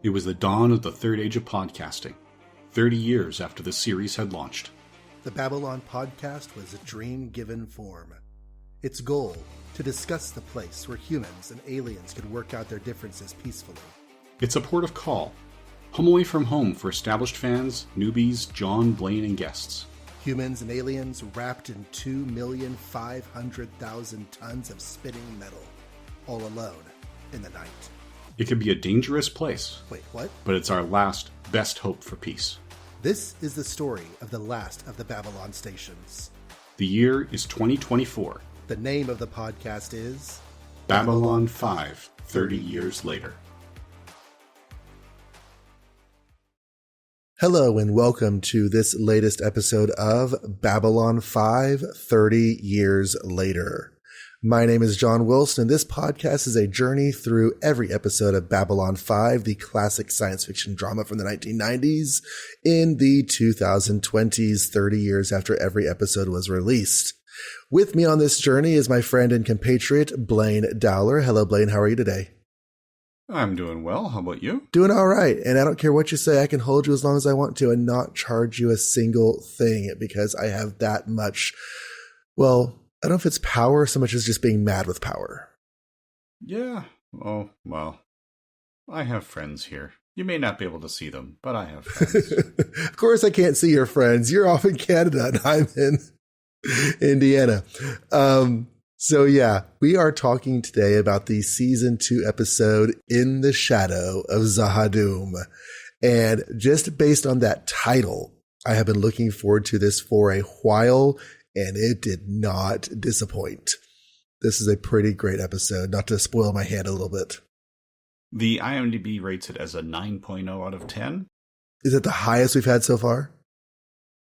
It was the dawn of the third age of podcasting, 30 years after the series had launched. The Babylon Podcast was a dream given form. Its goal, to discuss the place where humans and aliens could work out their differences peacefully. It's a port of call, home away from home for established fans, newbies, John, Blaine, and guests. Humans and aliens wrapped in 2,500,000 tons of spinning metal, all alone in the night. It can be a dangerous place. Wait, what? But it's our last, best hope for peace. This is the story of the last of the Babylon stations. The year is 2024. The name of the podcast is Babylon 5, 30 years later. Hello and welcome to this latest episode of Babylon 5, 30 years later. My name is John Wilson, and this podcast is a journey through every episode of Babylon 5, the classic science fiction drama from the 1990s, in the 2020s, 30 years after every episode was released. With me on this journey is my friend and compatriot, Blaine Dowler. Hello, Blaine. How are you today? I'm doing well. How about you? Doing all right. And I don't care what you say. I can hold you as long as I want to and not charge you a single thing because I have that much, well, I don't know if it's power so much as just being mad with power. Yeah. Oh, well, I have friends here. You may not be able to see them, but I have friends. Of course I can't see your friends. You're off in Canada and I'm in Indiana. So yeah, we are talking today about the season 2 episode In the Shadow of Z'ha'dum. And just based on that title, I have been looking forward to this for a while, and it did not disappoint. This is a pretty great episode, not to spoil my hand a little bit. The IMDb rates it as a 9.0 out of 10. Is it the highest we've had so far?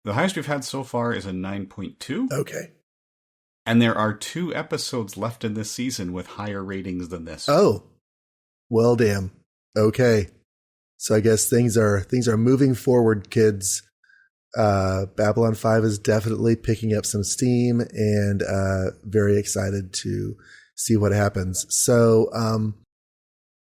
The highest we've had so far is a 9.2. Okay. And there are 2 episodes left in this season with higher ratings than this. Oh, well, damn. Okay. So I guess things are moving forward, kids. Babylon 5 is definitely picking up some steam and very excited to see what happens. So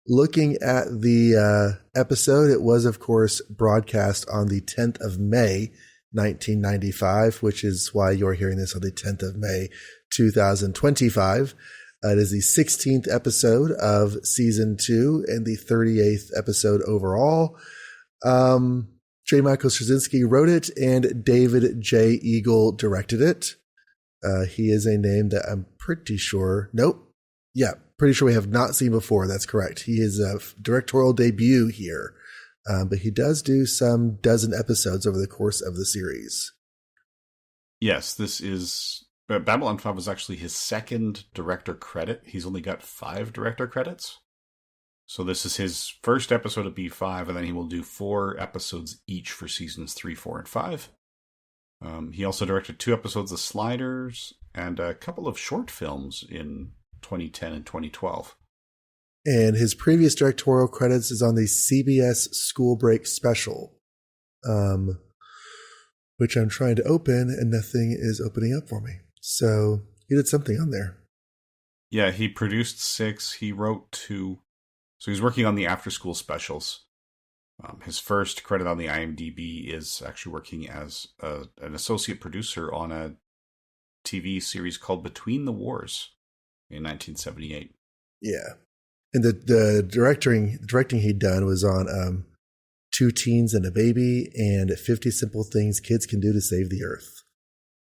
looking at the episode, it was, of course, broadcast on the 10th of May, 1995, which is why you're hearing this on the 10th of May, 2025. It is the 16th episode of season 2 and the 38th episode overall. J. Michael Straczynski wrote it and David J. Eagle directed it. He is a name that I'm pretty sure, pretty sure we have not seen before. That's correct. He is a directorial debut here. But he does do some dozen episodes over the course of the series. Yes, Babylon 5 was actually his second director credit. He's only got 5 director credits. So this is his first episode of B5, and then he will do 4 episodes each for seasons 3, 4, and 5. He also directed 2 episodes of Sliders and a couple of short films in 2010 and 2012. And his previous directorial credits is on the CBS School Break special, which I'm trying to open, and nothing is opening up for me. So he did something on there. Yeah, he produced 6. He wrote 2. So he's working on the after-school specials. His first credit on the IMDb is actually working as an associate producer on a TV series called Between the Wars in 1978. Yeah. And the directing he'd done was on 2 Teens and a Baby and 50 Simple Things Kids Can Do to Save the Earth.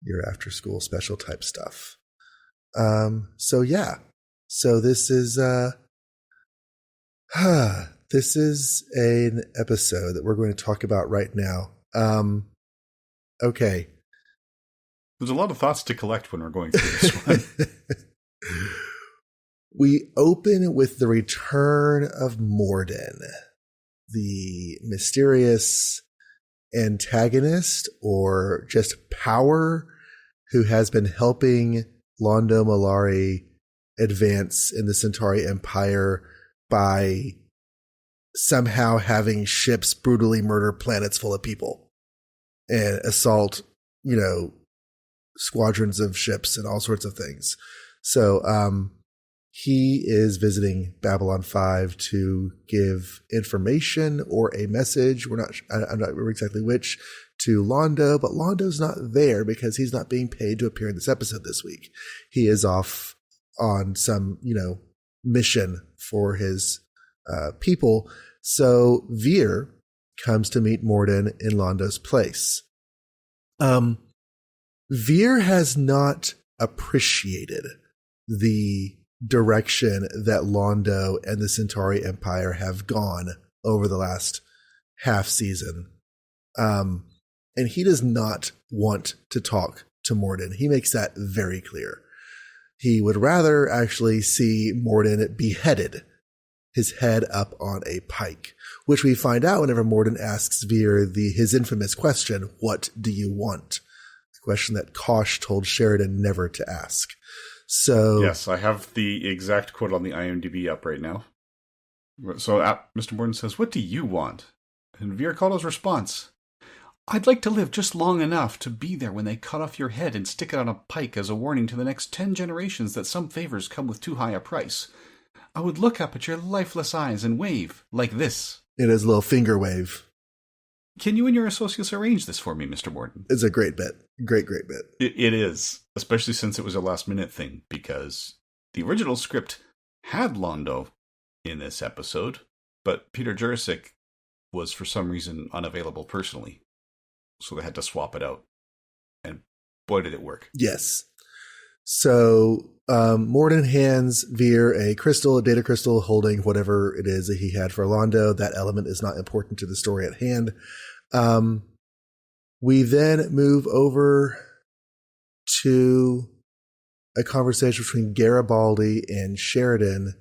Your after-school special type stuff. So yeah. So this is this is an episode that we're going to talk about right now. Okay. There's a lot of thoughts to collect when we're going through this one. We open with the return of Morden, the mysterious antagonist or just power who has been helping Londo Mollari advance in the Centauri Empire by somehow having ships brutally murder planets full of people and assault, squadrons of ships and all sorts of things. So, he is visiting Babylon 5 to give information or a message. I'm not remember exactly which, to Londo, but Londo's not there because he's not being paid to appear in this episode this week. He is off on some, mission for his people. So Veer comes to meet Morden in Londo's place. Veer has not appreciated the direction that Londo and the Centauri Empire have gone over the last half season. And he does not want to talk to Morden. He makes that very clear. He would rather actually see Morden beheaded, his head up on a pike, which we find out whenever Morden asks Veer his infamous question, "What do you want?" A question that Kosh told Sheridan never to ask. So yes, I have the exact quote on the IMDb up right now. So Mr. Morden says, "What do you want?" And Veer Cotto's response, "I'd like to live just long enough to be there when they cut off your head and stick it on a pike as a warning to the next 10 generations that some favors come with too high a price. I would look up at your lifeless eyes and wave like this." It is a little finger wave. Can you and your associates arrange this for me, Mr. Morden? It's a great bit. Great bit. It is, especially since it was a last-minute thing, because the original script had Londo in this episode, but Peter Jurasik was for some reason unavailable personally. So they had to swap it out. And boy, did it work. Yes. So Morden hands Veer a data crystal holding whatever it is that he had for Londo. That element is not important to the story at hand. We then move over to a conversation between Garibaldi and Sheridan.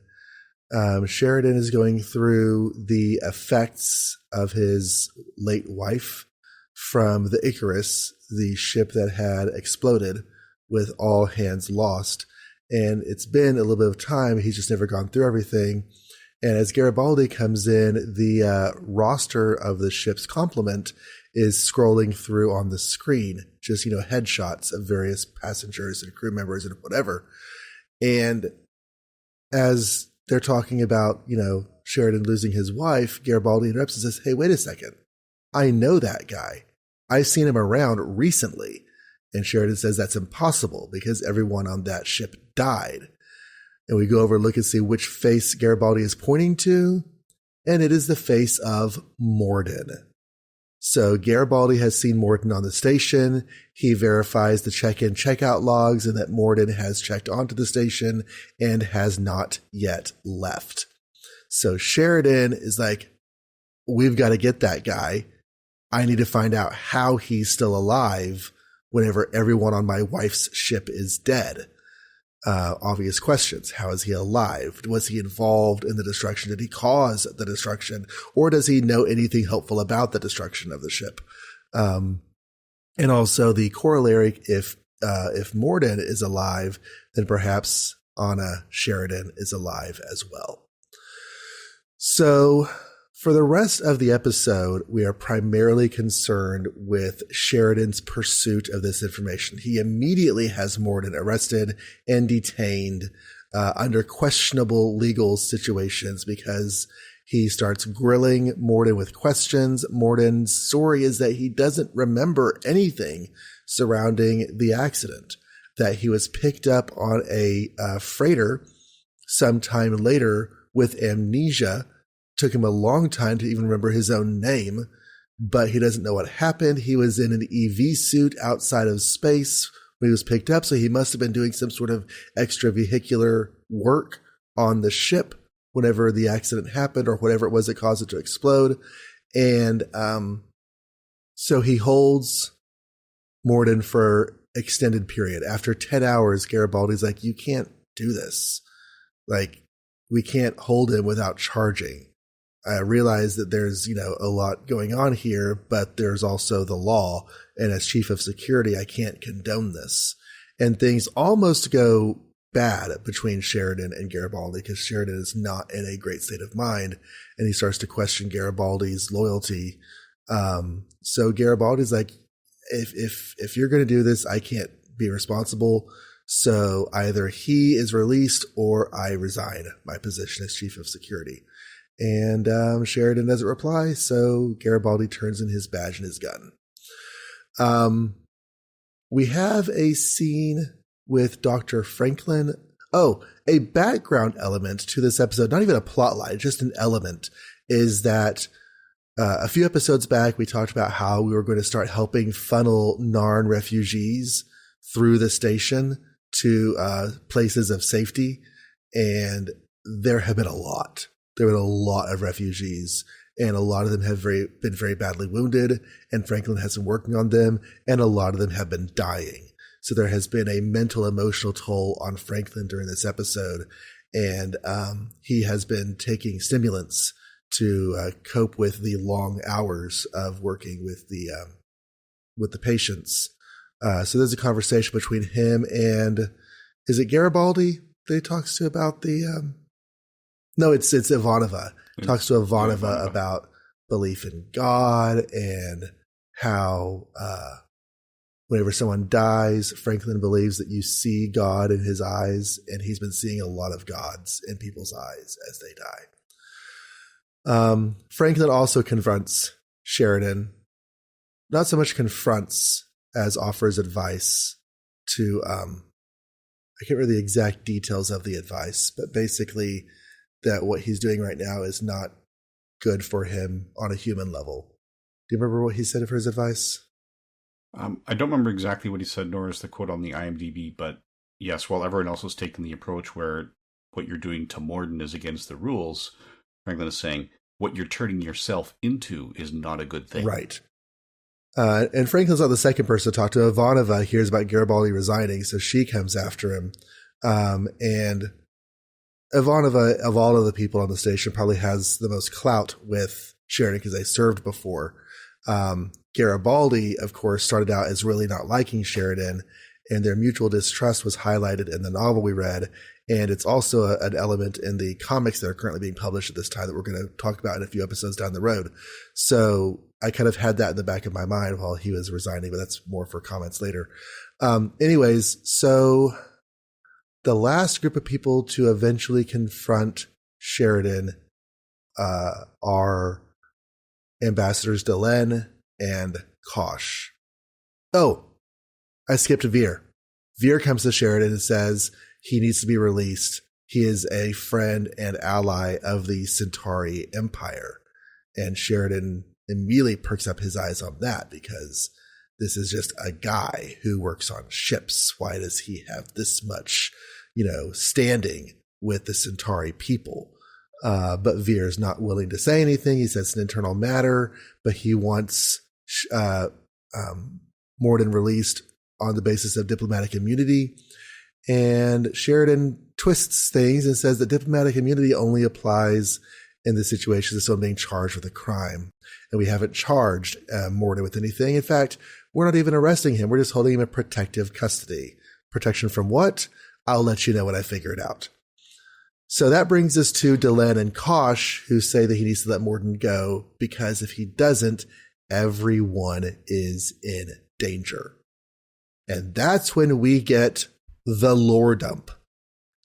Sheridan is going through the effects of his late wife from the Icarus, the ship that had exploded with all hands lost. And it's been a little bit of time. He's just never gone through everything. And as Garibaldi comes in, the roster of the ship's complement is scrolling through on the screen, just, headshots of various passengers and crew members and whatever. And as they're talking about, Sheridan losing his wife, Garibaldi interrupts and says, "Hey, wait a second. I know that guy. I've seen him around recently." And Sheridan says that's impossible because everyone on that ship died. And we go over and look and see which face Garibaldi is pointing to. And it is the face of Morden. So Garibaldi has seen Morden on the station. He verifies the check-in, check-out logs and that Morden has checked onto the station and has not yet left. So Sheridan is like, we've got to get that guy. I need to find out how he's still alive whenever everyone on my wife's ship is dead. Obvious questions. How is he alive? Was he involved in the destruction? Did he cause the destruction? Or does he know anything helpful about the destruction of the ship? And also the corollary, if Morden is alive, then perhaps Anna Sheridan is alive as well. So for the rest of the episode, we are primarily concerned with Sheridan's pursuit of this information. He immediately has Morden arrested and detained under questionable legal situations because he starts grilling Morden with questions. Morden's story is that he doesn't remember anything surrounding the accident, that he was picked up on a freighter sometime later with amnesia. Took him a long time to even remember his own name, but he doesn't know what happened. He was in an EV suit outside of space when he was picked up, so he must have been doing some sort of extravehicular work on the ship whenever the accident happened or whatever it was that caused it to explode. And so he holds Morden for extended period. After 10 hours, Garibaldi's like, you can't do this. Like, we can't hold him without charging. I realize that there's, a lot going on here, but there's also the law. And as chief of security, I can't condone this. And things almost go bad between Sheridan and Garibaldi because Sheridan is not in a great state of mind. And he starts to question Garibaldi's loyalty. So Garibaldi's like, if you're going to do this, I can't be responsible. So either he is released or I resign my position as chief of security. And Sheridan doesn't reply, so Garibaldi turns in his badge and his gun. We have a scene with Dr. Franklin. Oh, a background element to this episode, not even a plot line, just an element, is that a few episodes back, we talked about how we were going to start helping funnel Narn refugees through the station to places of safety. And there have been a lot. There have been a lot of refugees, and a lot of them have been very badly wounded, and Franklin has been working on them, and a lot of them have been dying. So there has been a mental, emotional toll on Franklin during this episode, and he has been taking stimulants to cope with the long hours of working with the patients. So there's a conversation between him and, is it Garibaldi that he talks to about the... No, it's Ivanova. Talks to Ivanova about belief in God and how whenever someone dies, Franklin believes that you see God in his eyes, and he's been seeing a lot of gods in people's eyes as they die. Franklin also confronts Sheridan. Not so much confronts as offers advice to, I can't remember the exact details of the advice, but basically that what he's doing right now is not good for him on a human level. Do you remember what he said for his advice? I don't remember exactly what he said, nor is the quote on the IMDb, but yes, while everyone else was taking the approach where what you're doing to Morden is against the rules, Franklin is saying what you're turning yourself into is not a good thing. Right. And Franklin's not the second person to talk to. Ivanova hears about Garibaldi resigning, so she comes after him. And Ivanova, of all of the people on the station, probably has the most clout with Sheridan because they served before. Garibaldi, of course, started out as really not liking Sheridan, and their mutual distrust was highlighted in the novel we read. And it's also an element in the comics that are currently being published at this time that we're going to talk about in a few episodes down the road. So I kind of had that in the back of my mind while he was resigning, but that's more for comments later. Anyways, so the last group of people to eventually confront Sheridan are Ambassadors Delenn and Kosh. Oh, I skipped Veer. Veer comes to Sheridan and says he needs to be released. He is a friend and ally of the Centauri Empire. And Sheridan immediately perks up his eyes on that because this is just a guy who works on ships. Why does he have this much, standing with the Centauri people? But Veer is not willing to say anything. He says it's an internal matter, but he wants Morden released on the basis of diplomatic immunity. And Sheridan twists things and says that diplomatic immunity only applies in the situation of someone being charged with a crime. And we haven't charged Morden with anything. In fact, we're not even arresting him. We're just holding him in protective custody. Protection from what? I'll let you know when I figure it out. So that brings us to Delenn and Kosh, who say that he needs to let Morden go because if he doesn't, everyone is in danger. And that's when we get the lore dump.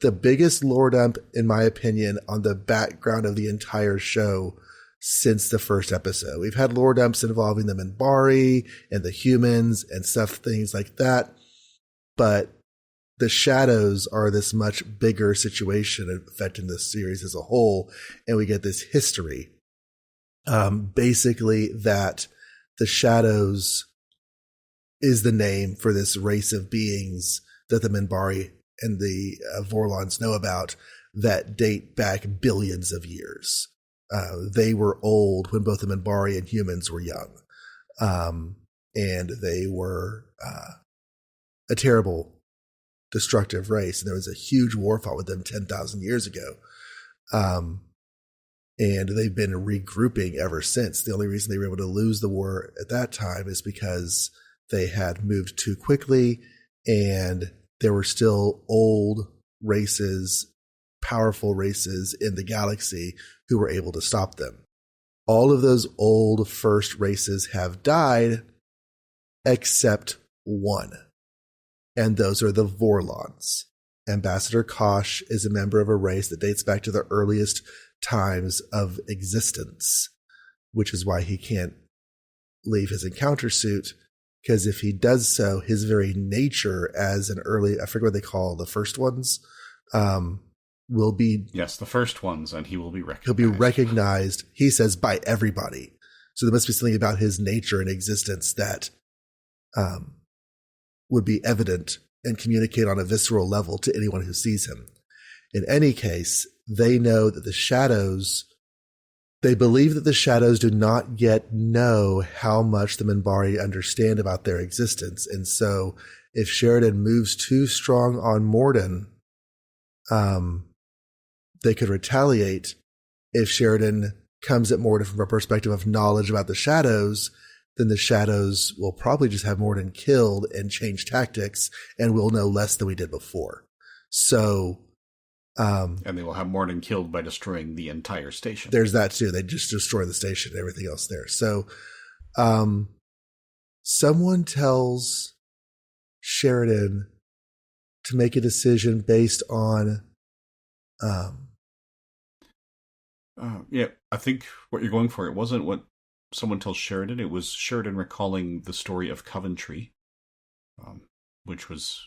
The biggest lore dump, in my opinion, on the background of the entire show since the first episode. We've had lore dumps involving the Minbari and the humans and things like that. But the shadows are this much bigger situation affecting the series as a whole. And we get this history. Basically that the shadows is the name for this race of beings that the Minbari and the Vorlons know about that date back billions of years. They were old when both the Minbari and humans were young. And they were a terrible, destructive race. And there was a huge war fought with them 10,000 years ago. And they've been regrouping ever since. The only reason they were able to lose the war at that time is because they had moved too quickly and there were still old races, powerful races in the galaxy who were able to stop them. All of those old first races have died except one. and those are the Vorlons. Ambassador Kosh is a member of a race that dates back to the earliest times of existence, which is why he can't leave his encounter suit, because if he does so, his very nature as an early, I forget what they call the first ones, will be... Yes, the first ones, and he will be recognized. He'll be recognized, he says, by everybody. So there must be something about his nature and existence that would be evident and communicate on a visceral level to anyone who sees him. In any case, they know that the Shadows, they believe that the Shadows do not yet know how much the Minbari understand about their existence. And so if Sheridan moves too strong on Morden, they could retaliate. If Sheridan comes at Morden from a perspective of knowledge about the Shadows, then the Shadows will probably just have Morden killed and change tactics, and we'll know less than we did before. So... and they will have Morden killed by destroying the entire station. There's that too. They just destroy the station and everything else there. So someone tells Sheridan to make a decision based on... yeah, I think what you're going for, it wasn't what someone tells Sheridan. It was Sheridan recalling the story of Coventry, which was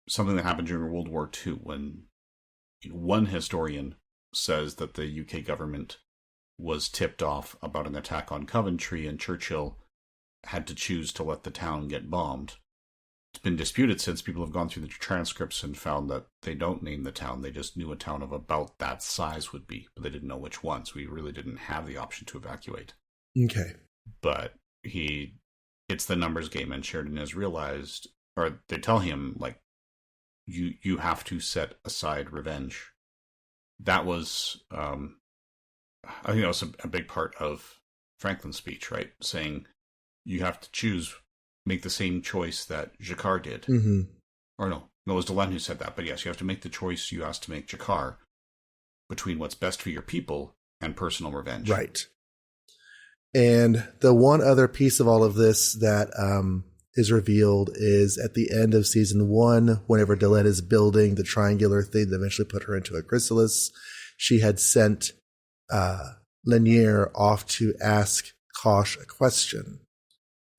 something that happened during World War II, when one historian says that the UK government was tipped off about an attack on Coventry, and Churchill had to choose to let the town get bombed. It's been disputed since. People have gone through the transcripts and found that they don't name the town. They just knew a town of about that size would be, but they didn't know which one, so we really didn't have the option to evacuate. Okay. But it's the numbers game, and Sheridan has realized, or they tell him, like, you have to set aside revenge. That was, I think that was a big part of Franklin's speech, right? Saying you have to choose, make the same choice that G'Kar did. Mm-hmm. Or no, it was Delenn who said that. But yes, you have to make the choice you asked to make G'Kar between what's best for your people and personal revenge. Right. And the one other piece of all of this that is revealed is at the end of season 1, whenever Delenn is building the triangular thing that eventually put her into a chrysalis, she had sent Lanier off to ask Kosh a question.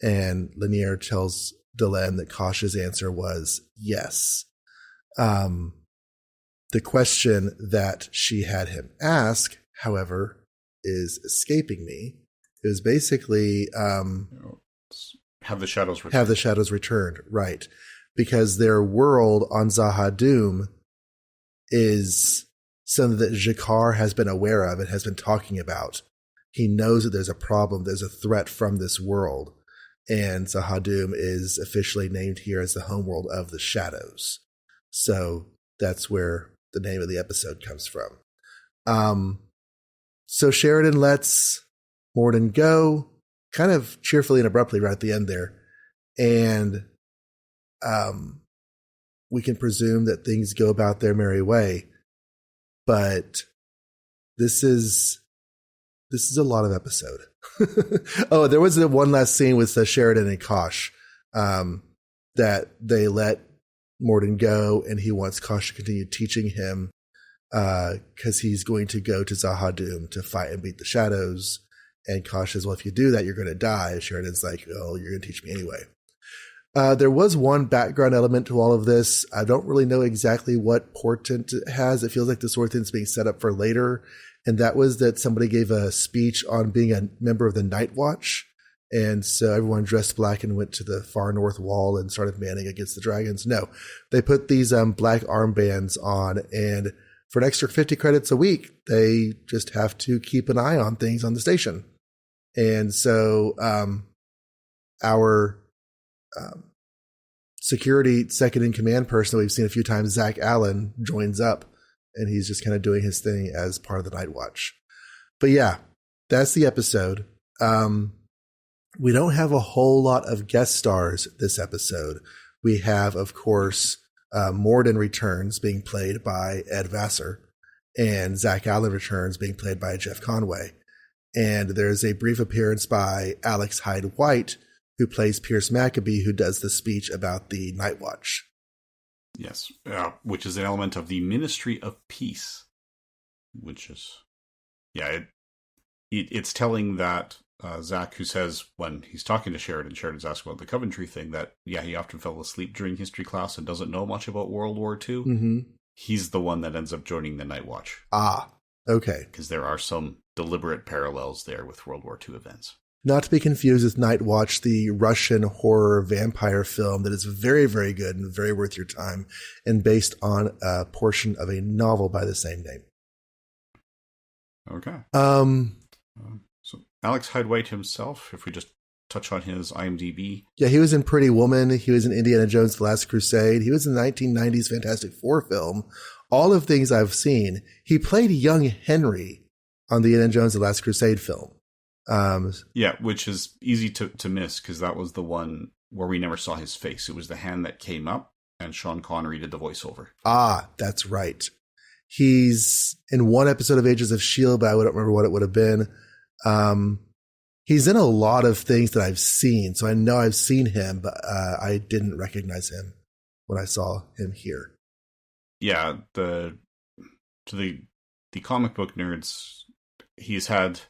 And Lanier tells Delenn that Kosh's answer was yes. The question that she had him ask, however, is escaping me. It was basically... have the Shadows returned. Have the Shadows returned, right. Because their world on Zahadum is something that G'Kar has been aware of and has been talking about. He knows that there's a problem, there's a threat from this world. And Zahadum is officially named here as the homeworld of the Shadows. So that's where the name of the episode comes from. So Sheridan lets Morden go, kind of cheerfully and abruptly right at the end there. And we can presume that things go about their merry way. But this is a lot of episode. Oh, there was one last scene with Sheridan and Kosh that they let Morden go, and he wants Kosh to continue teaching him because he's going to go to Zahadum to fight and beat the Shadows. And Kosh says, well, if you do that, you're going to die. Sheridan's like, oh, you're going to teach me anyway. There was one background element to all of this. I don't really know exactly what portent it has. It feels like the sort of thing's being set up for later. And that was that somebody gave a speech on being a member of the Night Watch. And so everyone dressed black and went to the far north wall and started manning against the dragons. No, they put these black armbands on, and for an extra 50 credits a week, they just have to keep an eye on things on the station. And so our security second in command person that we've seen a few times, Zach Allen, joins up, and he's just kind of doing his thing as part of the Night Watch. But yeah, that's the episode. We don't have a whole lot of guest stars this episode. We have, of course, Morden returns, being played by Ed Vassar, and Zach Allen returns, being played by Jeff Conway. And there's a brief appearance by Alex Hyde White, who plays Pierce Maccabee, who does the speech about the Night Watch. Yes, which is an element of the Ministry of Peace, which is, it's telling that Zach, who says when he's talking to Sheridan's asking about the Coventry thing, that, he often fell asleep during history class and doesn't know much about World War II. Mm-hmm. He's the one that ends up joining the Night Watch. Ah, okay. Because there are some deliberate parallels there with World War II events. Not to be confused with Night Watch, the Russian horror vampire film that is very, very good and very worth your time, and based on a portion of a novel by the same name. Okay. So Alex Hyde-White himself, if we just touch on his IMDb. Yeah, he was in Pretty Woman. He was in Indiana Jones: The Last Crusade. He was in the 1990s Fantastic Four film. All of things I've seen. He played young Henry on the Indiana Jones: The Last Crusade film. Which is easy to miss because that was the one where we never saw his face. It was the hand that came up and Sean Connery did the voiceover. Ah, that's right. He's in one episode of Agents of S.H.I.E.L.D., but I don't remember what it would have been. He's in a lot of things that I've seen, so I know I've seen him, but I didn't recognize him when I saw him here. Yeah, to the comic book nerds, he's had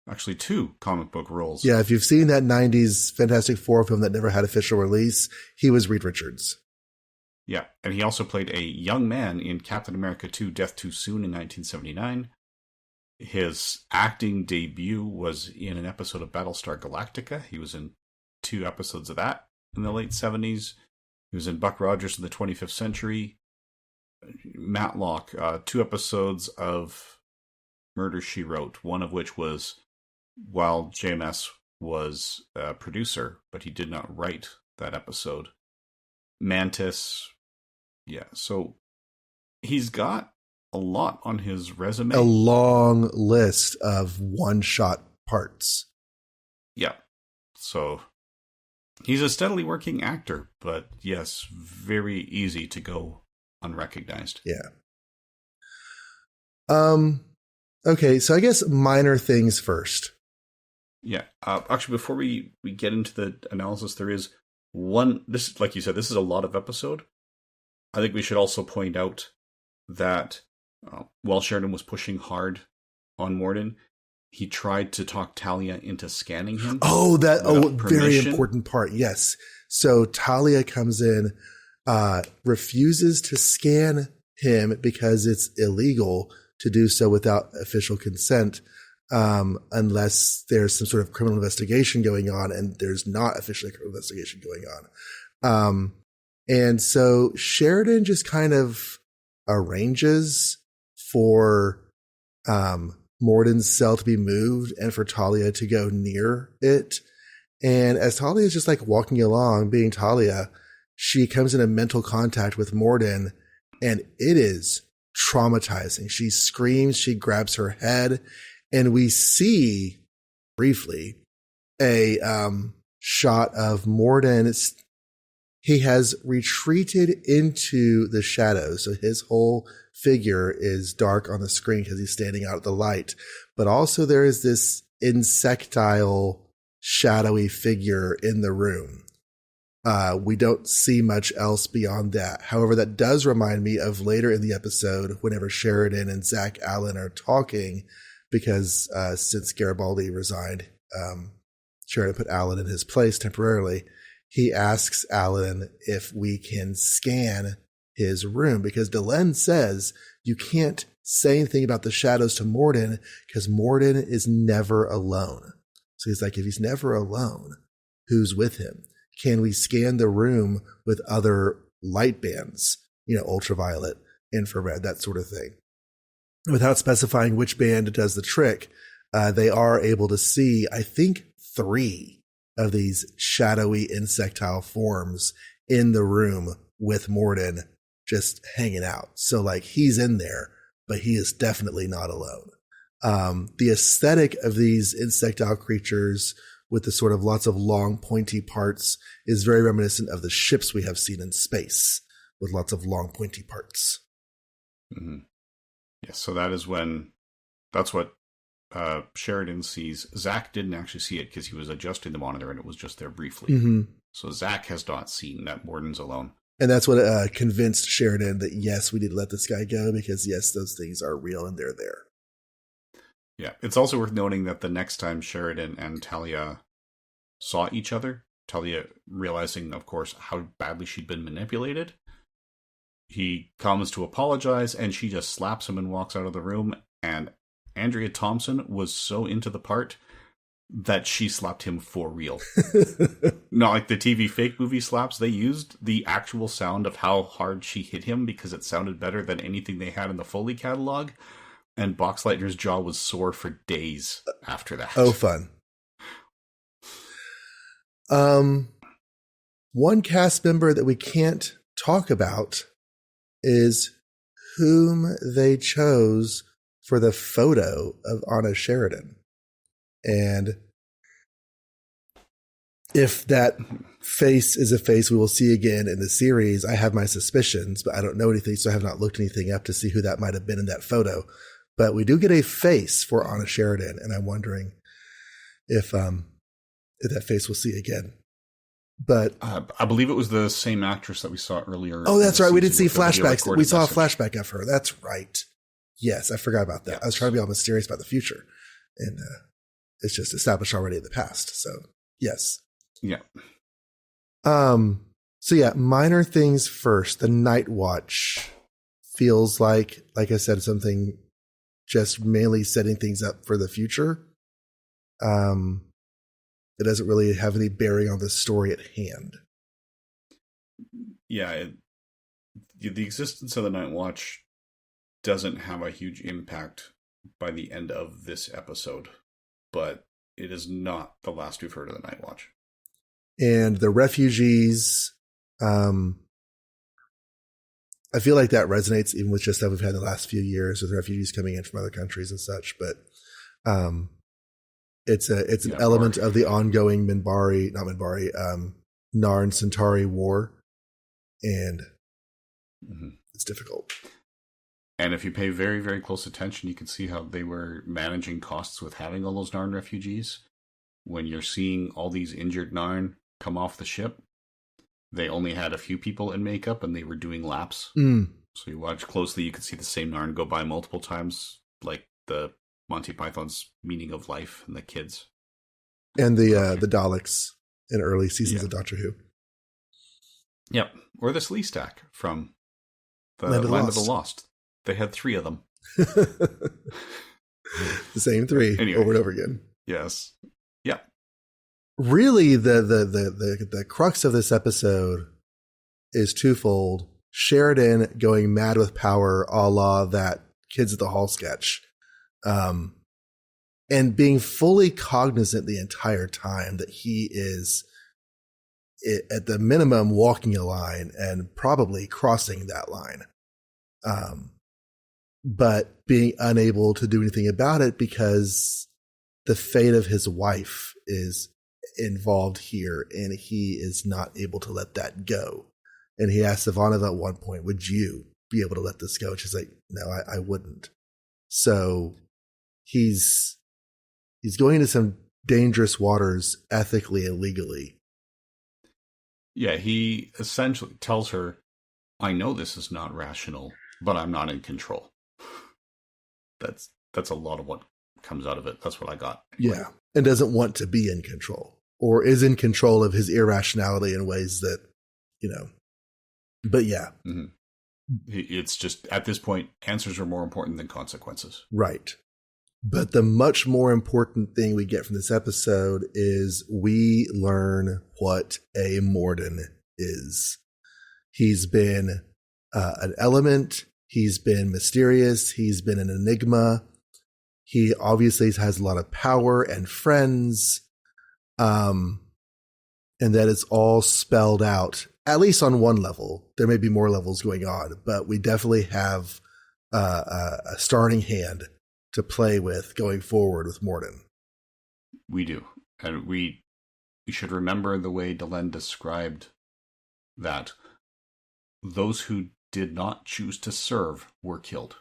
actually 2 comic book roles. Yeah, if you've seen that 90s Fantastic Four film that never had official release, he was Reed Richards. Yeah, and he also played a young man in Captain America 2 Death Too Soon in 1979. His acting debut was in an episode of Battlestar Galactica. He was in 2 episodes of that in the late 70s. He was in Buck Rogers in the 25th Century. Matlock, 2 episodes of Murder, She Wrote, one of which was while JMS was a producer, but he did not write that episode. Mantis, so he's got a lot on his resume. A long list of one-shot parts. Yeah, so he's a steadily working actor, but yes, very easy to go unrecognized. Yeah. Okay, so I guess minor things first. Yeah. Actually, before we get into the analysis, there is one. This, like you said, this is a lot of episode. I think we should also point out that while Sheridan was pushing hard on Morden, he tried to talk Talia into scanning him. Oh, very important part. Yes. So Talia comes in, refuses to scan him because it's illegal to do so without official consent. Unless there's some sort of criminal investigation going on, and there's not officially a criminal investigation going on. And so Sheridan just kind of arranges for Morden's cell to be moved and for Talia to go near it. And as Talia is just like walking along, being Talia, she comes into mental contact with Morden, and it is traumatizing. She screams, she grabs her head, and we see briefly a shot of Morden. He has retreated into the shadows, so his whole figure is dark on the screen because he's standing out of the light. But also there is this insectile, shadowy figure in the room. We don't see much else beyond that. However, that does remind me of later in the episode, whenever Sheridan and Zach Allen are talking, because since Garibaldi resigned, Sheridan put Allen in his place temporarily. He asks Allen if we can scan his room, because Delenn says you can't say anything about the shadows to Morden because Morden is never alone. So he's like, if he's never alone, who's with him? Can we scan the room with other light bands, ultraviolet, infrared, that sort of thing? Without specifying which band does the trick, they are able to see, I think, 3 of these shadowy insectile forms in the room with Morden just hanging out. So like he's in there, but he is definitely not alone. The aesthetic of these insectile creatures with the sort of lots of long pointy parts is very reminiscent of the ships we have seen in space with lots of long pointy parts. Mm-hmm. Yeah, so that's what Sheridan sees, Zach didn't actually see it because he was adjusting the monitor and it was just there briefly. Mm-hmm. So Zach has not seen that Morden's alone. And that's what convinced Sheridan that, yes, we need to let this guy go because, yes, those things are real and they're there. Yeah, it's also worth noting that the next time Sheridan and Talia saw each other, Talia realizing, of course, how badly she'd been manipulated, he comes to apologize, and she just slaps him and walks out of the room. And Andrea Thompson was so into the part that she slapped him for real. Not like the TV fake movie slaps. They used the actual sound of how hard she hit him because it sounded better than anything they had in the Foley catalog. And Boxleitner's jaw was sore for days after that. Oh, fun. One cast member that we can't talk about is whom they chose for the photo of Anna Sheridan. And if that face is a face we will see again in the series, I have my suspicions, but I don't know anything, so I have not looked anything up to see who that might have been in that photo. But we do get a face for Anna Sheridan, and I'm wondering if that face we'll see again. But I believe it was the same actress that we saw earlier. Oh, that's right. We did see flashbacks. We saw message. A flashback of her. That's right. Yes, I forgot about that. Yes. I was trying to be all mysterious about the future, and it's just established already in the past. So yes, yeah. So yeah, minor things first. The Night Watch feels like I said, something just mainly setting things up for the future. It doesn't really have any bearing on the story at hand. Yeah, the existence of the Night Watch doesn't have a huge impact by the end of this episode, but it is not the last we've heard of the Night Watch. And the refugees, I feel like that resonates even with just stuff we've had in the last few years with refugees coming in from other countries and such. But it's an element of the ongoing Narn Centauri war, and it's difficult. And if you pay very, very close attention, you can see how they were managing costs with having all those Narn refugees. When you're seeing all these injured Narn come off the ship, they only had a few people in makeup and they were doing laps. So you watch closely, you can see the same Narn go by multiple times, like the Monty Python's Meaning of Life and the kids. And the Daleks in early seasons of Doctor Who. Yep. Or the Sleestak from the Land of the Lost. They had 3 of them. The same 3 anyway, over and over again. Yes. Yeah. Really, the crux of this episode is twofold. Sheridan going mad with power, a la that Kids at the Hall sketch, and being fully cognizant the entire time that he is, at the minimum, walking a line and probably crossing that line. But being unable to do anything about it because the fate of his wife is involved here, and he is not able to let that go. And he asked Ivanova at one point, would you be able to let this go? And she's like, no, I wouldn't. So he's going into some dangerous waters ethically and legally. Yeah, he essentially tells her, I know this is not rational, but I'm not in control. That's a lot of what comes out of it. That's what I got. Yeah, and doesn't want to be in control, or is in control of his irrationality in ways that, but yeah. Mm-hmm. It's just, at this point, answers are more important than consequences. Right. But the much more important thing we get from this episode is we learn what a Morden is. He's been an element. He's been mysterious. He's been an enigma. He obviously has a lot of power and friends. And that is all spelled out, at least on one level. There may be more levels going on, but we definitely have a starting hand to play with going forward with Morden. We do. And we should remember the way Delenn described that those who did not choose to serve were killed.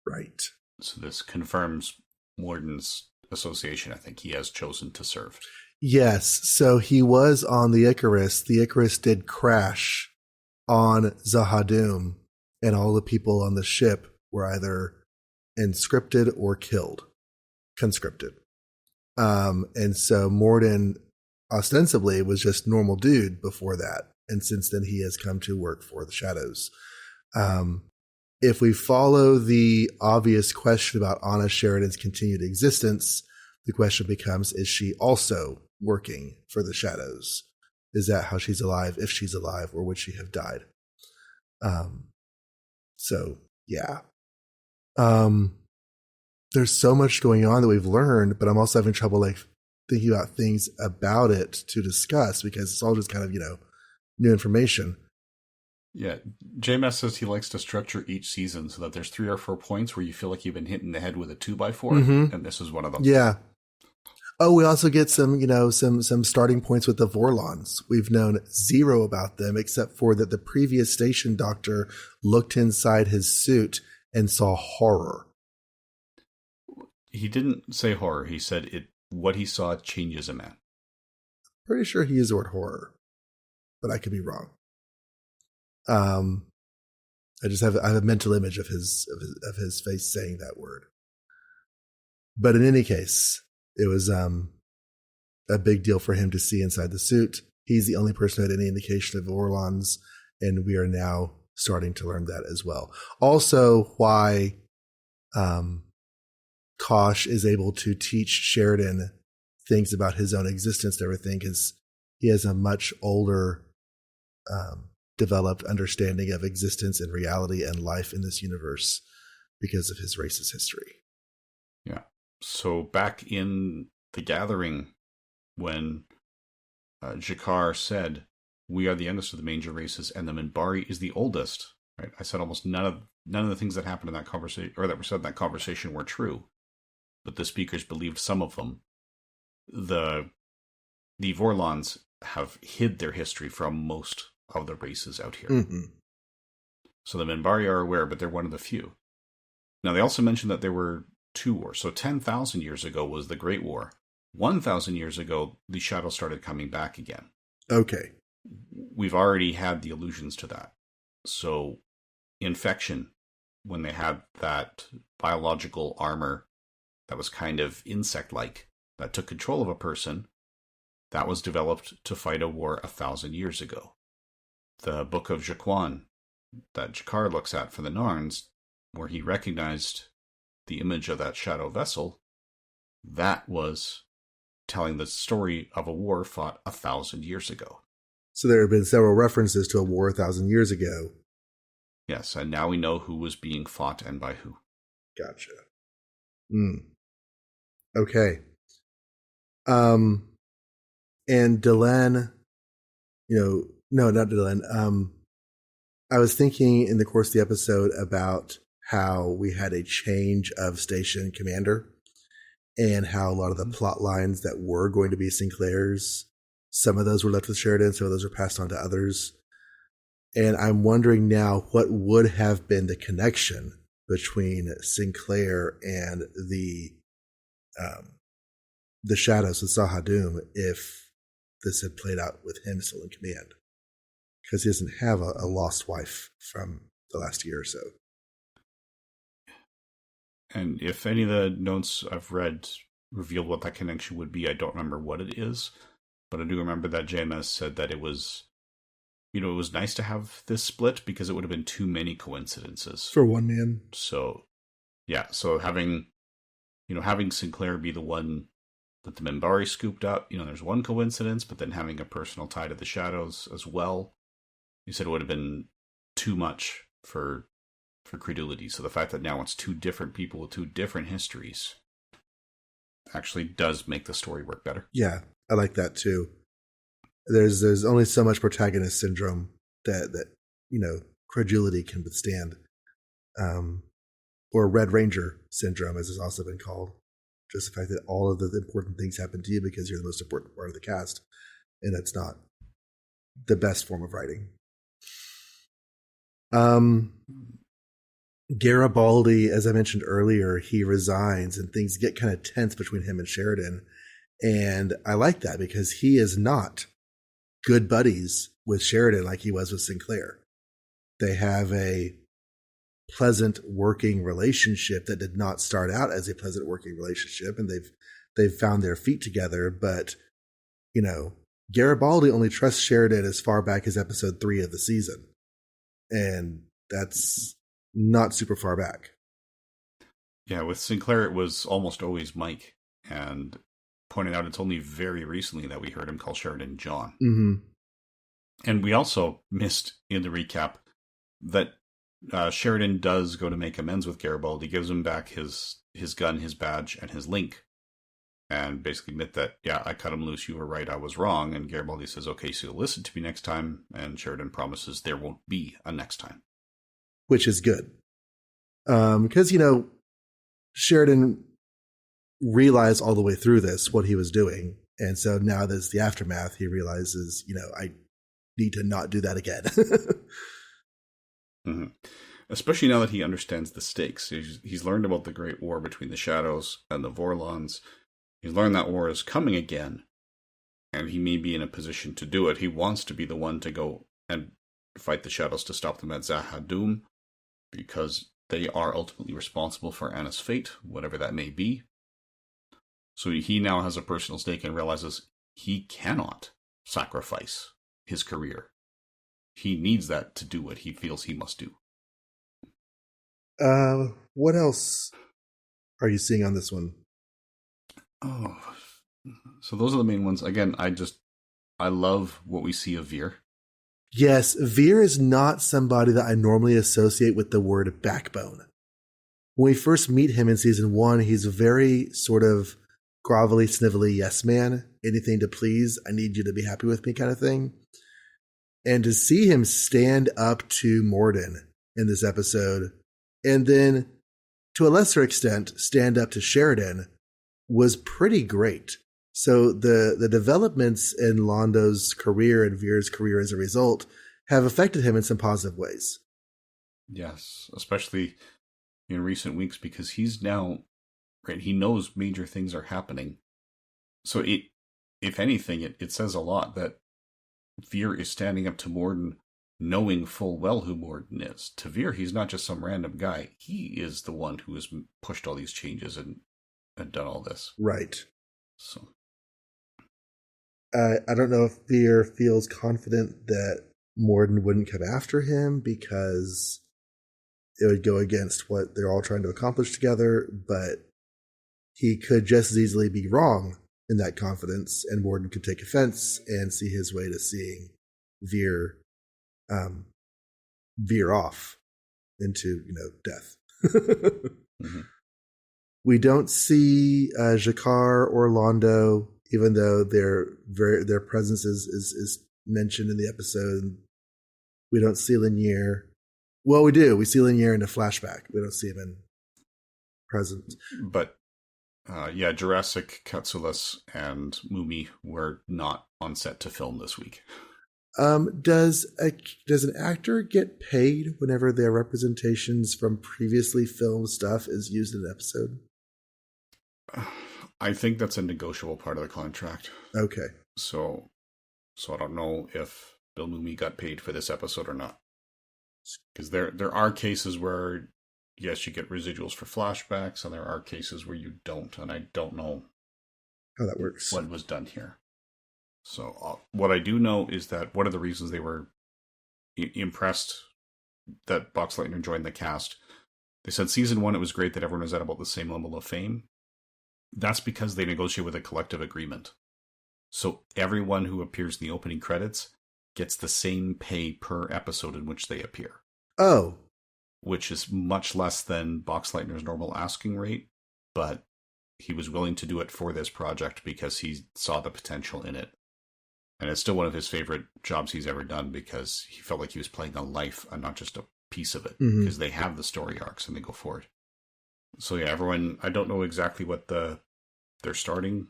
Right. So this confirms Morden's association, I think he has chosen to serve. Yes. So he was on the Icarus. The Icarus did crash on Zahadum, and all the people on the ship were either inscripted or killed, conscripted. And so Morden ostensibly was just normal dude before that. And since then he has come to work for the Shadows. If we follow the obvious question about Anna Sheridan's continued existence, the question becomes, is she also working for the Shadows? Is that how she's alive, if she's alive, or would she have died? So, yeah. There's so much going on that we've learned, but I'm also having trouble like thinking about things about it to discuss because it's all just kind of, new information. Yeah, JMS says he likes to structure each season so that there's 3 or 4 points where you feel like you've been hit in the head with a 2x4, and this is one of them. Yeah. Oh, we also get some starting points with the Vorlons. We've known zero about them except for that the previous station doctor looked inside his suit and saw horror. He didn't say horror. He said what he saw changes a man. Pretty sure he used the word horror, but I could be wrong. I just have a mental image of his face saying that word. But in any case, it was a big deal for him to see inside the suit. He's the only person who had any indication of Vorlons, and we are now starting to learn that as well. Also, why Kosh is able to teach Sheridan things about his own existence and everything, because he has a much older developed understanding of existence and reality and life in this universe because of his race's history. Yeah. So back in the gathering, when G'Kar said, "We are the youngest of the major races, and the Minbari is the oldest," right? I said almost none of the things that happened in that conversation, or that were said in that conversation, were true, but the speakers believed some of them. The Vorlons have hid their history from most of the races out here. Mm-hmm. So the Minbari are aware, but they're one of the few. Now, they also mentioned that there were 2 wars. So 10,000 years ago was the Great War. 1,000 years ago, the shadows started coming back again. Okay. We've already had the allusions to that. So infection, when they had that biological armor that was kind of insect-like, that took control of a person, that was developed to fight a war 1,000 years ago. The Book of G'Quan that G'Kar looks at for the Narns, where he recognized the image of that shadow vessel, that was telling the story of a war fought 1,000 years ago. So there have been several references to a war 1,000 years ago. Yes, and now we know who was being fought and by who. Gotcha. Okay. And Delenn, no, not Delenn. I was thinking in the course of the episode about how we had a change of station commander and how a lot of the plot lines that were going to be Sinclair's, some of those were left with Sheridan, some of those were passed on to others. And I'm wondering now what would have been the connection between Sinclair and the Shadows with Zahadum if this had played out with him still in command. Because he doesn't have a lost wife from the last year or so. And if any of the notes I've read reveal what that connection would be, I don't remember what it is. But I do remember that JMS said that it was, it was nice to have this split because it would have been too many coincidences. For one man. So, yeah. So having Sinclair be the one that the Minbari scooped up, there's one coincidence, but then having a personal tie to the Shadows as well, you said it would have been too much for credulity. So the fact that now it's 2 different people with 2 different histories actually does make the story work better. Yeah, I like that too. There's only so much protagonist syndrome that credulity can withstand, or Red Ranger syndrome, as it's also been called. Just the fact that all of the important things happen to you because you're the most important part of the cast, and that's not the best form of writing. Garibaldi, as I mentioned earlier, he resigns and things get kind of tense between him and Sheridan. And I like that because he is not good buddies with Sheridan like he was with Sinclair. They have a pleasant working relationship that did not start out as a pleasant working relationship, and they've found their feet together. But you know, Garibaldi only trusts Sheridan as far back as episode 3 of the season, and that's not super far back. Yeah, with Sinclair, it was almost always Mike, and pointed out it's only very recently that we heard him call Sheridan John. Mm-hmm. And we also missed in the recap that Sheridan does go to make amends with Garibaldi, gives him back his gun, his badge, and his link, and basically admit that, yeah, I cut him loose, you were right, I was wrong. And Garibaldi says, okay, so you'll listen to me next time, and Sheridan promises there won't be a next time. Which is good. Because, Sheridan realized all the way through this what he was doing. And so now there's the aftermath, he realizes, I need to not do that again. Mm-hmm. Especially now that he understands the stakes. He's learned about the Great War between the Shadows and the Vorlons. He's learned that war is coming again, and he may be in a position to do it. He wants to be the one to go and fight the Shadows to stop them at Zahadum, because they are ultimately responsible for Anna's fate, whatever that may be. So he now has a personal stake and realizes he cannot sacrifice his career. He needs that to do what he feels he must do. What else are you seeing on this one? Oh, so those are the main ones. Again, I love what we see of Veer. Yes, Veer is not somebody that I normally associate with the word backbone. When we first meet him in season 1, he's a very sort of grovelly, snivelly yes man, anything to please, I need you to be happy with me kind of thing. And to see him stand up to Morden in this episode, and then to a lesser extent stand up to Sheridan, was pretty great. So the developments in Londo's career and Veer's career as a result have affected him in some positive ways. Yes, especially in recent weeks, because he's now, right, he knows major things are happening. So if anything, it says a lot that Veer is standing up to Morden knowing full well who Morden is. To Veer, he's not just some random guy. He is the one who has pushed all these changes and done all this. Right. So I don't know if Veer feels confident that Morden wouldn't come after him because it would go against what they're all trying to accomplish together, but he could just as easily be wrong in that confidence, and Morden could take offense and see his way to seeing Veer veer off into death. mm-hmm. We don't see G'Kar or Londo, even though their presence is mentioned in the episode. We don't see Linier. Well, we do. We see Linier in a flashback. We don't see him in present. But Jurassic, Katsulas, and Mumi were not on set to film this week. Does an actor get paid whenever their representations from previously filmed stuff is used in an episode? I think that's a negotiable part of the contract. Okay. So I don't know if Bill Mumi got paid for this episode or not. Because there are cases where, yes, you get residuals for flashbacks, and there are cases where you don't, and I don't know how that works. What was done here. So what I do know is that one of the reasons they were impressed that Boxleitner joined the cast, they said season 1 it was great that everyone was at about the same level of fame. That's because they negotiate with a collective agreement. So everyone who appears in the opening credits gets the same pay per episode in which they appear. Oh. Which is much less than Boxleitner's normal asking rate, but he was willing to do it for this project because he saw the potential in it. And it's still one of his favorite jobs he's ever done because he felt like he was playing a life and not just a piece of it, because they have the story arcs and they go forward. So yeah, everyone, I don't know exactly what their starting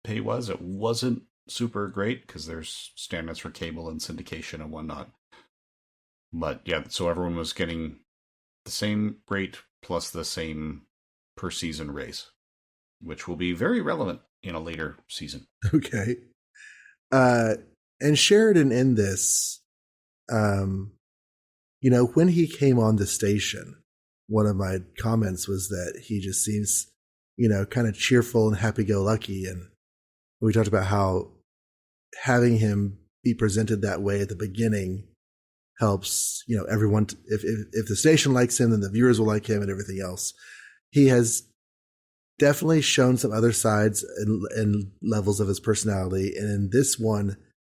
pay was. It wasn't super great because there's standards for cable and syndication and whatnot. But yeah, so everyone was getting the same rate plus the same per season raise, which will be very relevant in a later season. Okay. And Sheridan in this, when he came on the station, one of my comments was that he just seems, kind of cheerful and happy-go-lucky. And we talked about how having him be presented that way at the beginning helps, everyone. If the station likes him, then the viewers will like him and everything else. He has definitely shown some other sides and levels of his personality. And in this one,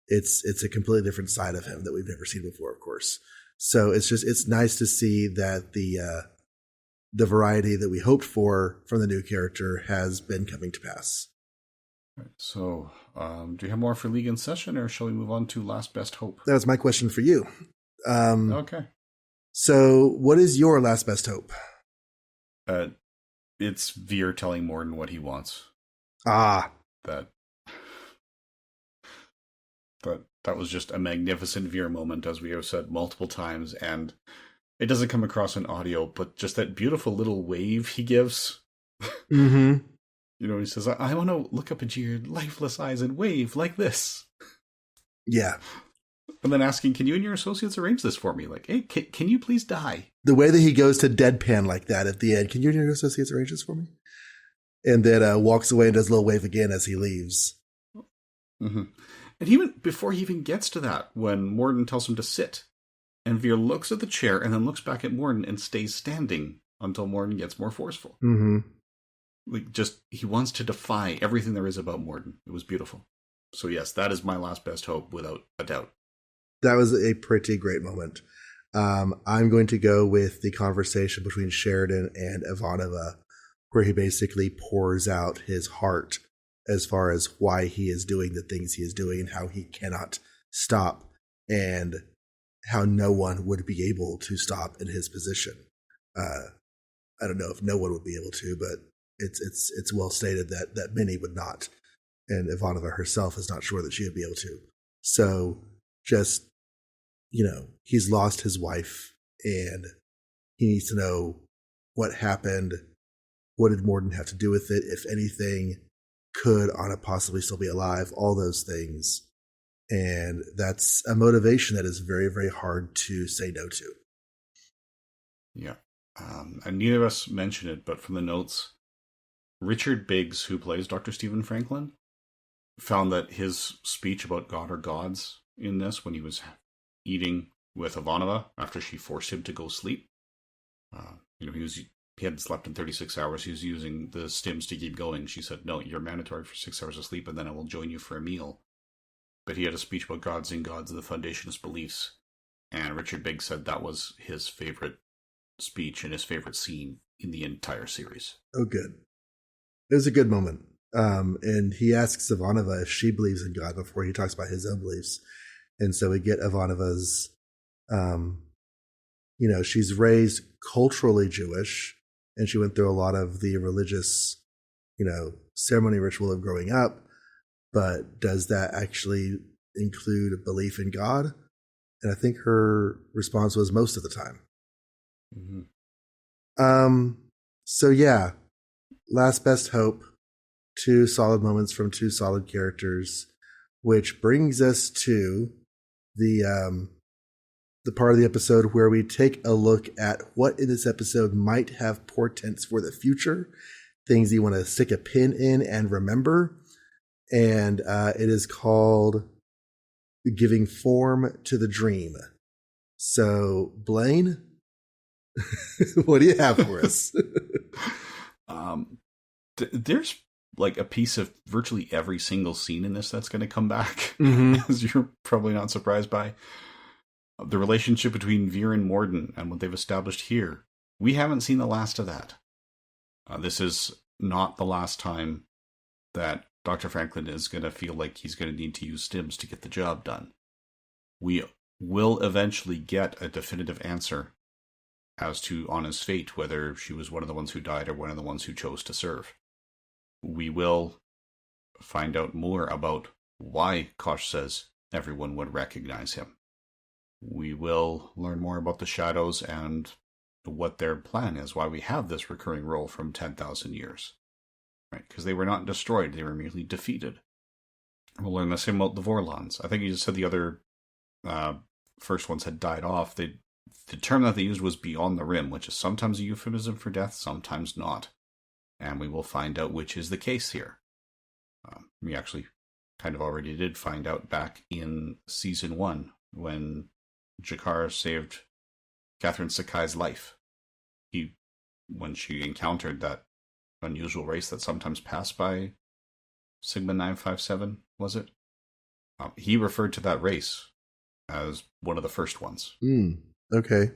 it's a completely different side of him that we've never seen before, of course. So it's nice to see that the variety that we hoped for from the new character has been coming to pass. Right, so, do you have more for League in Session, or shall we move on to Last Best Hope? That was my question for you. Okay. So, what is your Last Best Hope? It's Veer telling Morden what he wants. That was just a magnificent Veer moment, as we have said multiple times, and it doesn't come across in audio, but just that beautiful little wave he gives. Mm-hmm. He says, I want to look up into your lifeless eyes and wave like this. Yeah. And then asking, can you and your associates arrange this for me? Like, hey, can you please die? The way that he goes to deadpan like that at the end, can you and your associates arrange this for me? And then walks away and does a little wave again as he leaves. Mm-hmm. And even before he even gets to that, when Morden tells him to sit, and Veer looks at the chair and then looks back at Morden and stays standing until Morden gets more forceful. Mm-hmm. He wants to defy everything there is about Morden. It was beautiful. So yes, that is my Last Best Hope without a doubt. That was a pretty great moment. I'm going to go with the conversation between Sheridan and Ivanova, where he basically pours out his heart as far as why he is doing the things he is doing and how he cannot stop, and how no one would be able to stop in his position. I don't know if no one would be able to, but it's well stated that many would not, and Ivanova herself is not sure that she would be able to. So just, he's lost his wife, and he needs to know what happened. What did Morden have to do with it, if anything? Could Anna possibly still be alive? All those things. And that's a motivation that is very, very hard to say no to. Yeah. And neither of us mentioned it, but from the notes, Richard Biggs, who plays Dr. Stephen Franklin, found that his speech about God or gods in this, when he was eating with Ivanova after she forced him to go sleep, he hadn't slept in 36 hours. He was using the stims to keep going. She said, no, you're mandatory for 6 hours of sleep, and then I will join you for a meal. But he had a speech about gods and gods and the foundationist beliefs. And Richard Biggs said that was his favorite speech and his favorite scene in the entire series. Oh, good. It was a good moment. And he asks Ivanova if she believes in God before he talks about his own beliefs. And so we get Ivanova's, she's raised culturally Jewish, and she went through a lot of the religious, ceremony ritual of growing up. But does that actually include a belief in God? And I think her response was most of the time. Mm-hmm. So yeah, Last Best Hope, 2 solid moments from 2 solid characters, which brings us to the part of the episode where we take a look at what in this episode might have portents for the future, things you want to stick a pin in and remember. And it is called Giving Form to the Dream. So, Blaine, what do you have for us? There's like a piece of virtually every single scene in this that's going to come back, Mm-hmm. as you're probably not surprised by. The relationship between Veer and Morden and what they've established here. We haven't seen the last of that. This is not the last time that Dr. Franklin is going to feel like he's going to need to use stims to get the job done. We will eventually get a definitive answer as to Anna's fate, whether she was one of the ones who died or one of the ones who chose to serve. We will find out more about why Kosh says everyone would recognize him. We will learn more about the shadows and what their plan is, why we have this recurring role from 10,000 years. Right? Because they were not destroyed, they were merely defeated. We'll learn the same about the Vorlons. I think you just said the other first ones had died off. The term that they used was beyond the rim, which is sometimes a euphemism for death, sometimes not. And we will find out which is the case here. We actually kind of already did find out back in season 1 when G'Kar saved Catherine Sakai's life. When she encountered that unusual race that sometimes passed by Sigma 957, was it? He referred to that race as one of the first ones. Okay.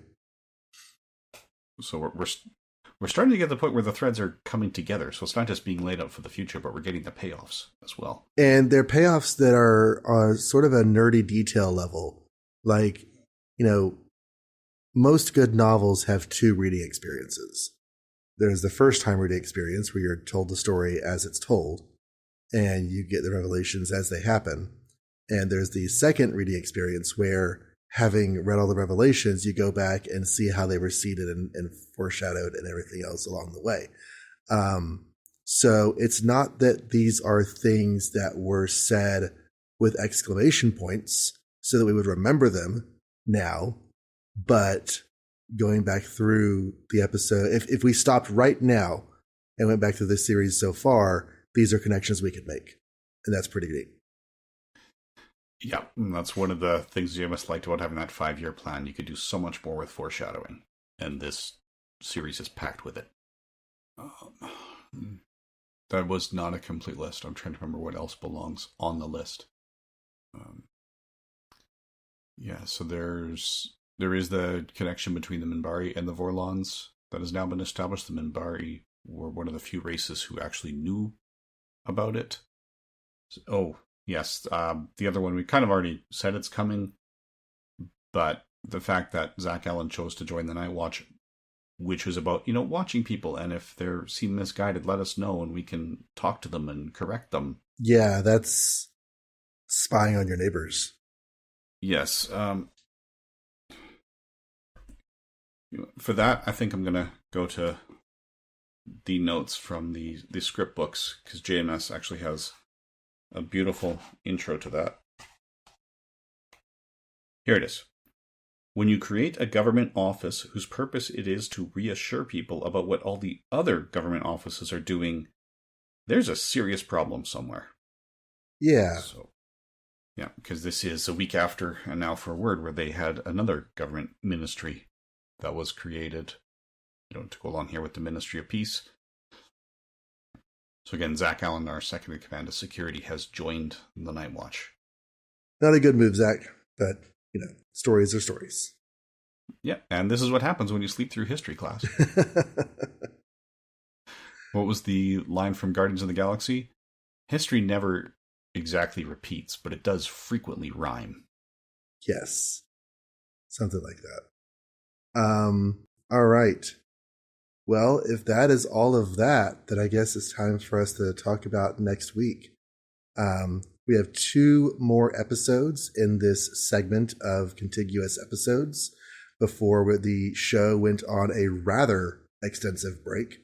So we're starting to get to the point where the threads are coming together. So it's not just being laid out for the future, but we're getting the payoffs as well. And they're payoffs that are sort of a nerdy detail level. Like, most good novels have 2 reading experiences. There's the first time reading experience where you're told the story as it's told, and you get the revelations as they happen. And there's the second reading experience where, having read all the revelations, you go back and see how they were seeded and foreshadowed and everything else along the way. So it's not that these are things that were said with exclamation points so that we would remember them now, but going back through the episode, if we stopped right now and went back through this series so far, these are connections we could make. And that's pretty neat. Yeah, and that's one of the things JMS liked about having that 5-year plan. You could do so much more with foreshadowing, and this series is packed with it. That was not a complete list. I'm trying to remember what else belongs on the list. So there is the connection between the Minbari and the Vorlons that has now been established. The Minbari were one of the few races who actually knew about it. Yes, the other one we kind of already said it's coming, but the fact that Zach Allen chose to join the Night Watch, which was about, watching people, and if they seem misguided, let us know and we can talk to them and correct them. Yeah, that's spying on your neighbors. Yes. For that, I think I'm going to go to the notes from the script books, because JMS actually has a beautiful intro to that. Here it is. When you create a government office whose purpose it is to reassure people about what all the other government offices are doing, there's a serious problem somewhere. Yeah. Because this is a week after And Now for a Word, where they had another government ministry that was created, to go along here with the Ministry of Peace. So again, Zach Allen, our second in command of security, has joined the Night Watch. Not a good move, Zach, but, stories are stories. Yeah, and this is what happens when you sleep through history class. What was the line from Guardians of the Galaxy? History never exactly repeats, but it does frequently rhyme. Yes. Something like that. All right. Well, if that is all of that, then I guess it's time for us to talk about next week. We have 2 more episodes in this segment of contiguous episodes before the show went on a rather extensive break.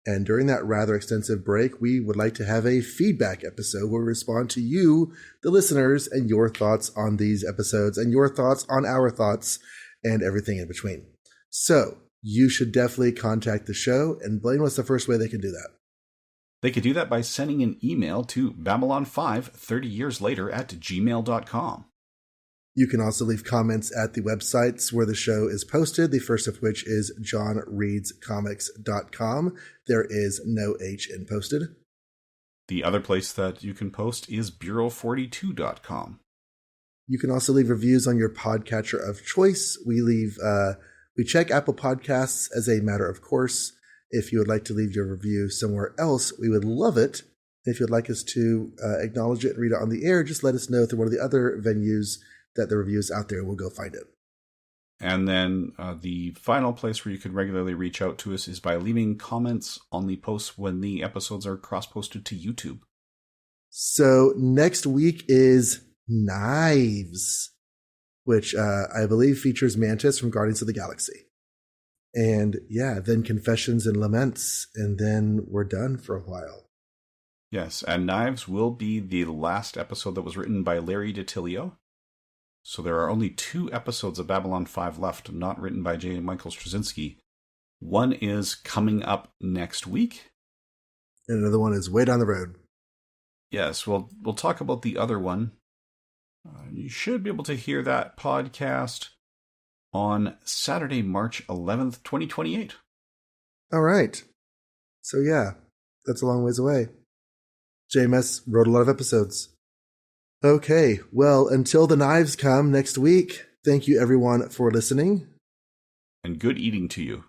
And during that rather extensive break, we would like to have a feedback episode where we respond to you, the listeners, and your thoughts on these episodes and your thoughts on our thoughts and everything in between. So you should definitely contact the show. And Blaine, what's the first way they can do that? They could do that by sending an email to babylon530yearslater@gmail.com. You can also leave comments at the websites where the show is posted, the first of which is johnreadscomics.com. There is no H in posted. The other place that you can post is bureau42.com. You can also leave reviews on your podcatcher of choice. We check Apple Podcasts as a matter of course. If you would like to leave your review somewhere else, we would love it. If you'd like us to acknowledge it and read it on the air, just let us know through one of the other venues that the review is out there. We'll go find it. And then the final place where you can regularly reach out to us is by leaving comments on the posts when the episodes are cross-posted to YouTube. So next week is Knives, which I believe features Mantis from Guardians of the Galaxy. And yeah, then Confessions and Laments, and then we're done for a while. Yes, and Knives will be the last episode that was written by Larry DiTillio. So there are only 2 episodes of Babylon 5 left, not written by J. Michael Straczynski. One is coming up next week. And another one is way down the road. Yes, we'll talk about the other one. You should be able to hear that podcast on Saturday, March 11th, 2028. All right. So yeah, that's a long ways away. JMS wrote a lot of episodes. Okay, well, until the knives come next week, thank you everyone for listening. And good eating to you.